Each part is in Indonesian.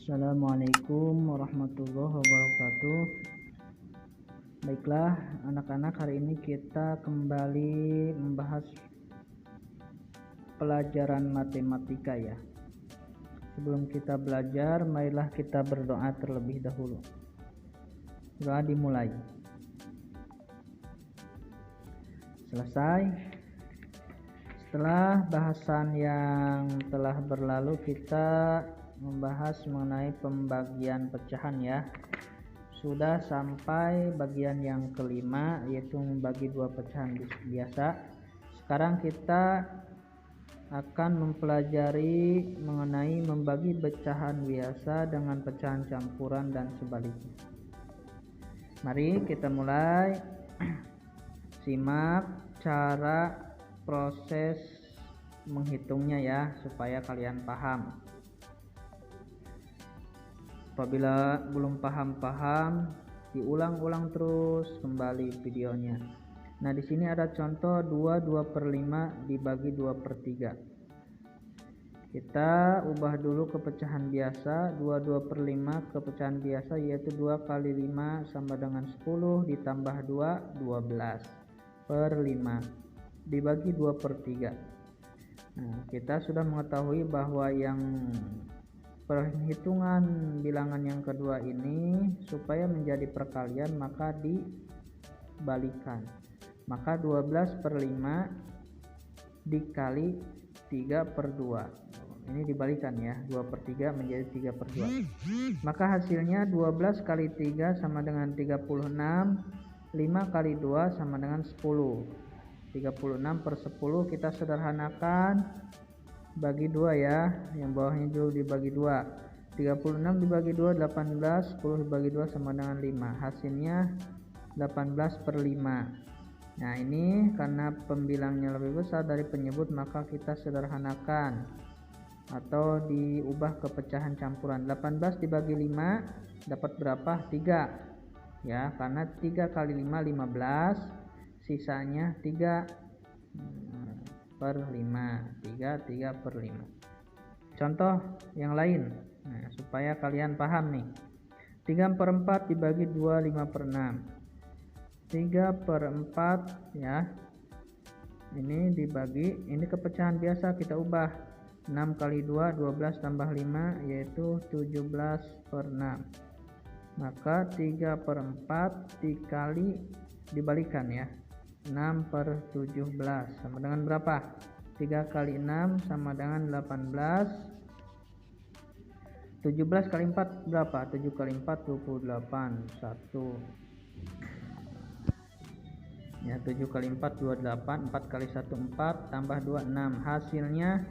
Assalamualaikum warahmatullahi wabarakatuh. Baiklah anak-anak, hari ini kita kembali membahas pelajaran matematika ya. Sebelum kita belajar, marilah kita berdoa terlebih dahulu. Doa dimulai. Selesai. Setelah bahasan yang telah berlalu, kita membahas mengenai pembagian pecahan ya. Sudah sampai bagian yang kelima, yaitu membagi dua pecahan biasa. Sekarang kita akan mempelajari mengenai membagi pecahan biasa dengan pecahan campuran dan sebaliknya. Mari kita mulai. Simak cara proses menghitungnya ya, supaya kalian paham. Apabila belum paham, diulang-ulang terus kembali videonya. Nah, di sini ada contoh 2/5 dibagi 2/3. Kita ubah dulu ke pecahan biasa. 2/5 ke pecahan biasa yaitu 2 kali 5 sama dengan 10 ditambah 2, 12/5 dibagi 2/3. Nah, kita sudah mengetahui bahwa yang perhitungan bilangan yang kedua ini supaya menjadi perkalian maka dibalikan. Maka 12/5 dikali 3/2. Ini dibalikan ya, 2/3 menjadi 3/2. Maka hasilnya 12 kali 3 sama dengan 36, 5 kali 2 sama dengan 10. 36/10 kita sederhanakan, bagi 2 ya, yang bawahnya dulu dibagi 2. 36 dibagi 2 18, 10 dibagi 2 sama dengan 5. Hasilnya 18/5. Nah, ini karena pembilangnya lebih besar dari penyebut maka kita sederhanakan atau diubah ke pecahan campuran. 18 dibagi 5 dapat berapa? 3 ya, karena 3 kali 5 15, sisanya 3/5. 3/5. Contoh yang lain, nah, supaya kalian paham nih. 3/4 dibagi 2 5/6. 3/4 ya, ini dibagi, ini ke pecahan biasa kita ubah. 6 kali 2 12 tambah 5 yaitu 17/6. Maka 3/4 dikali, dibalikan ya, 6/17 sama dengan berapa? 3 kali 6 sama dengan 18. 17 kali 4 berapa? 7 kali 4 28. 1 ya, 7 kali 4 28. 4 kali 1 4 tambah 2 6. Hasilnya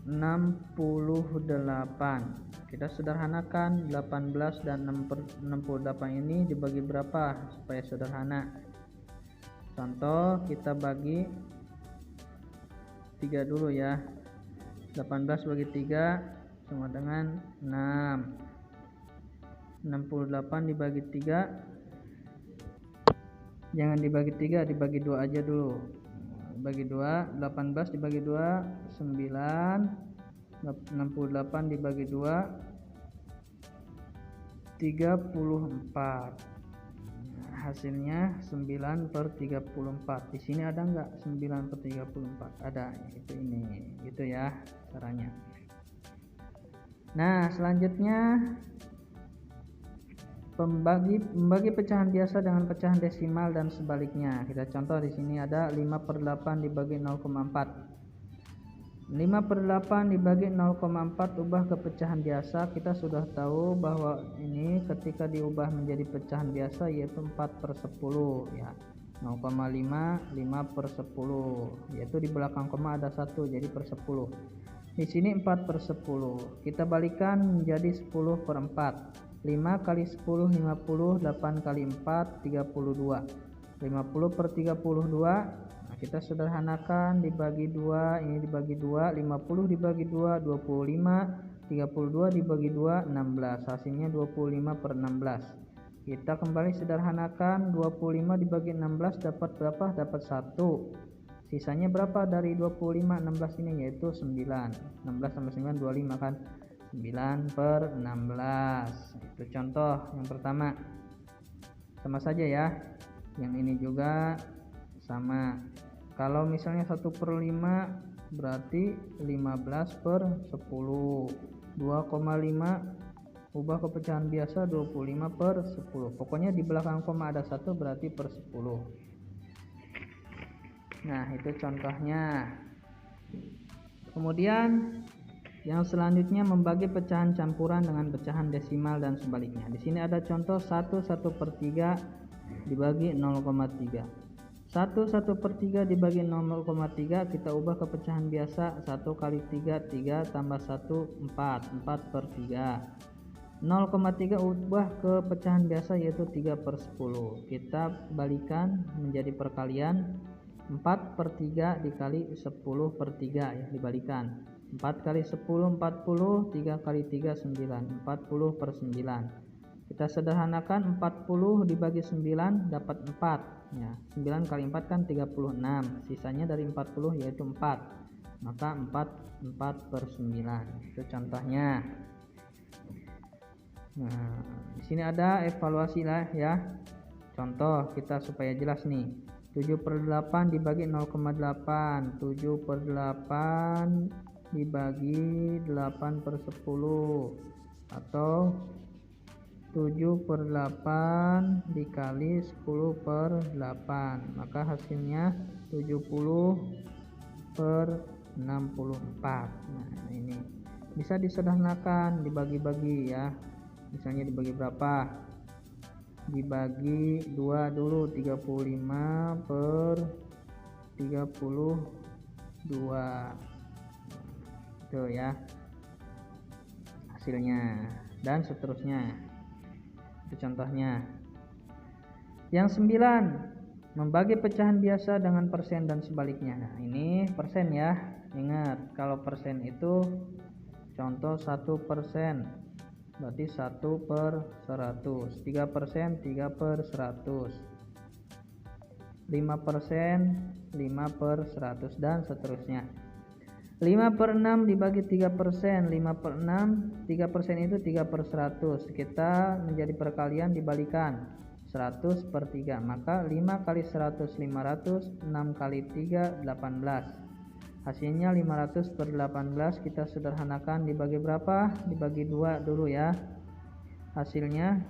68. Kita sederhanakan 18 dan 68 ini dibagi berapa supaya sederhana. Contoh kita bagi 3 dulu ya. 18 bagi 3 sama dengan 6. 68 dibagi 3, jangan dibagi 3, dibagi 2 aja dulu. Bagi 2, 18 dibagi 2 9. 68 dibagi 2 34. Hasilnya 9/34. Di sini ada enggak 9/34? Ada. Itu ini. Gitu ya caranya. Nah, selanjutnya membagi pecahan biasa dengan pecahan desimal dan sebaliknya. Kita contoh di sini ada 5/8 dibagi 0,4. 5/8 dibagi 0,4 ubah ke pecahan biasa. Kita sudah tahu bahwa ini ketika diubah menjadi pecahan biasa yaitu 4/10 ya. 0,5 5/10, yaitu di belakang koma ada 1 jadi per 10. Di sini 4/10. Kita balikan menjadi 10/4. 5 kali 10 50, 8 kali 4 32. 50/32. Kita sederhanakan, dibagi 2, ini dibagi 2, 50 dibagi 2 25, 32 dibagi 2 16. Hasilnya 25/16. Kita kembali sederhanakan, 25 dibagi 16 dapat berapa? Dapat 1. Sisanya berapa dari 25 16 ini? Yaitu 9. 16 tambah 9 25 kan. 9 per 16. Itu contoh yang pertama. Sama saja ya. Yang ini juga sama. Kalau misalnya 1 per 5 berarti 15 per 10. 2,5 ubah ke pecahan biasa 25 per 10. Pokoknya di belakang koma ada 1 berarti per 10. Nah, itu contohnya. Kemudian yang selanjutnya membagi pecahan campuran dengan pecahan desimal dan sebaliknya. Di sini ada contoh 1/1/3 dibagi 0,3. 1/1/3 dibagi 0,3 kita ubah ke pecahan biasa. 1 kali 3 3 tambah 1 4 4/3. 0,3 ubah ke pecahan biasa yaitu 3/10. Kita balikan menjadi perkalian. 4/3 dikali 10/3 ya, dibalikan. 4 kali 10 40, 3 kali 3 9, 40/9. Kita sederhanakan, 40 dibagi 9 dapat 4 ya. 9 kali 4 kan 36. Sisanya dari 40 yaitu 4. Maka 4/9. Itu contohnya. Nah, di sini ada evaluasi lah ya. Contoh kita supaya jelas nih. 7/8 dibagi 0,8. 7/8 dibagi 8/10 atau 7/8 dikali 10/8, maka hasilnya 70/64. Nah, ini bisa disederhanakan, dibagi-bagi ya. Misalnya dibagi berapa? Dibagi 2 dulu, 35/32 itu ya hasilnya, dan seterusnya. Itu contohnya. Yang 9, membagi pecahan biasa dengan persen dan sebaliknya. Nah, ini persen ya. Ingat, kalau persen itu contoh 1%, berarti 1/100. 3%, 3/100. 5%, 5/100, dan seterusnya. 5/6 dibagi 3%. 5/6, 3% itu 3/100. Kita menjadi perkalian dibalikan. 100/3. Maka 5 kali 100 500, 6 kali 3 18. Hasilnya 500/18. Kita sederhanakan, dibagi berapa? Dibagi 2 dulu ya. Hasilnya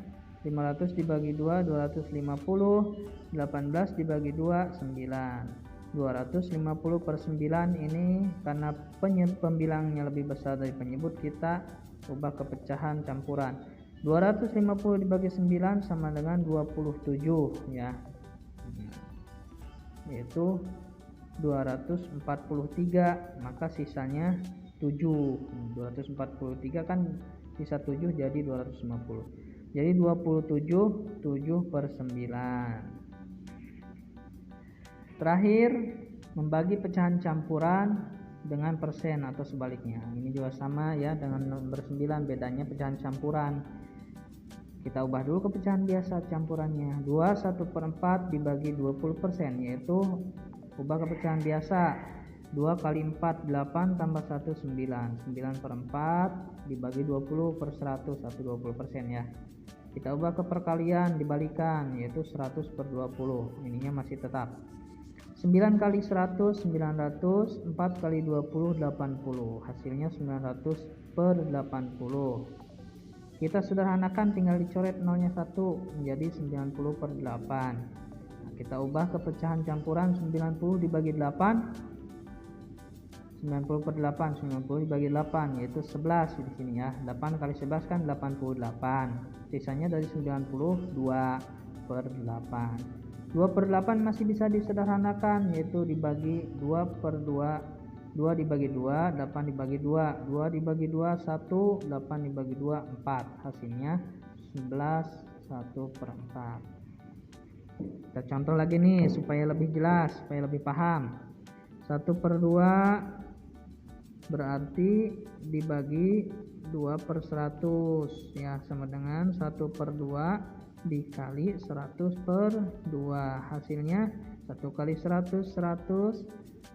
500 dibagi 2 250. 18 dibagi 2 9. 250/9 ini karena pembilangnya lebih besar dari penyebut, kita ubah ke pecahan campuran. 250 dibagi 9 sama dengan 27 ya, yaitu 243, maka sisanya 7. 243 kan sisa 7 jadi 250. Jadi 27 7/9. Terakhir, membagi pecahan campuran dengan persen atau sebaliknya. Ini juga sama ya dengan nomor 9, bedanya pecahan campuran. Kita ubah dulu ke pecahan biasa campurannya. 2 1/4 dibagi 20%, yaitu ubah ke pecahan biasa. 2 kali 4 8 tambah 1 9. 9/4 dibagi 20/100 atau 20% ya. Kita ubah ke perkalian dibalikan, yaitu 100/20. Ininya masih tetap. 9 kali 100 900, 4 kali 20 80. Hasilnya 900/80. Kita sederhanakan, tinggal dicoret nolnya 1 menjadi 90/8. Nah, kita ubah ke pecahan campuran. 90 dibagi 8 90/8. 90 dibagi 8 yaitu 11 di sini ya. 8 kali 11 kan 88. Sisanya dari 90 2/8. 2/8 masih bisa disederhanakan, yaitu dibagi 2/2. 2 dibagi 2, 8 dibagi 2. 2 dibagi 2 1, 8 dibagi 2 4. Hasilnya 11 1/4. Kita contoh lagi nih supaya lebih jelas, supaya lebih paham. 1/2 berarti dibagi 2/100 ya, sama dengan 1/2 dikali 100/2. Hasilnya 1 kali 100 100,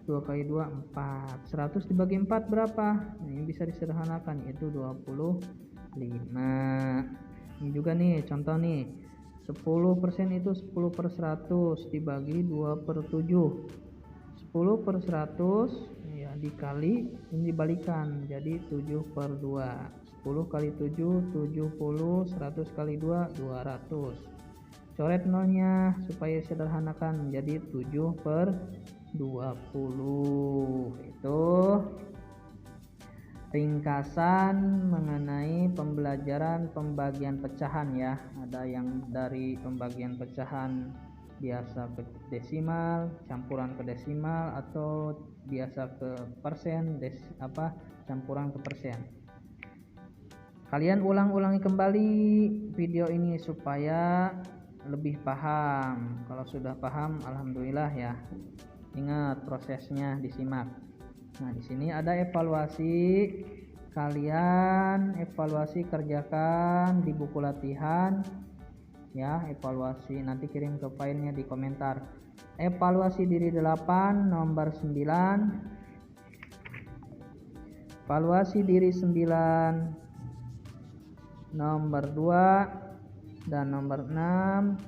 2 kali 2 4. 100 dibagi 4 berapa? Nah, ini bisa disederhanakan, yaitu 25. Ini juga nih contoh nih, 10% itu 10/100 dibagi 2/7. 10/100 ya dikali, ini dibalikan jadi 7/2. 10 kali 7 70, 100 kali 2 200. Coret nolnya supaya sederhanakan menjadi 7/20. Itu ringkasan mengenai pembelajaran pembagian pecahan ya. Ada yang dari pembagian pecahan biasa ke desimal, campuran ke desimal, atau biasa ke persen, campuran ke persen. Kalian ulang-ulangi kembali video ini supaya lebih paham. Kalau sudah paham, alhamdulillah ya. Ingat prosesnya disimak. Nah, di sini ada evaluasi. Kalian evaluasi kerjakan di buku latihan. Ya, evaluasi nanti kirim ke filenya di komentar. Evaluasi diri 8 nomor 9. Evaluasi diri 9 nomor 2 dan nomor 6.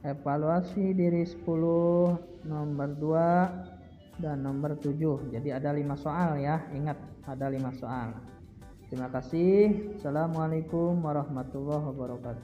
Evaluasi diri 10 nomor 2 dan nomor 7. Jadi ada 5 soal ya. Ingat, ada 5 soal. Terima kasih. Assalamualaikum warahmatullahi wabarakatuh.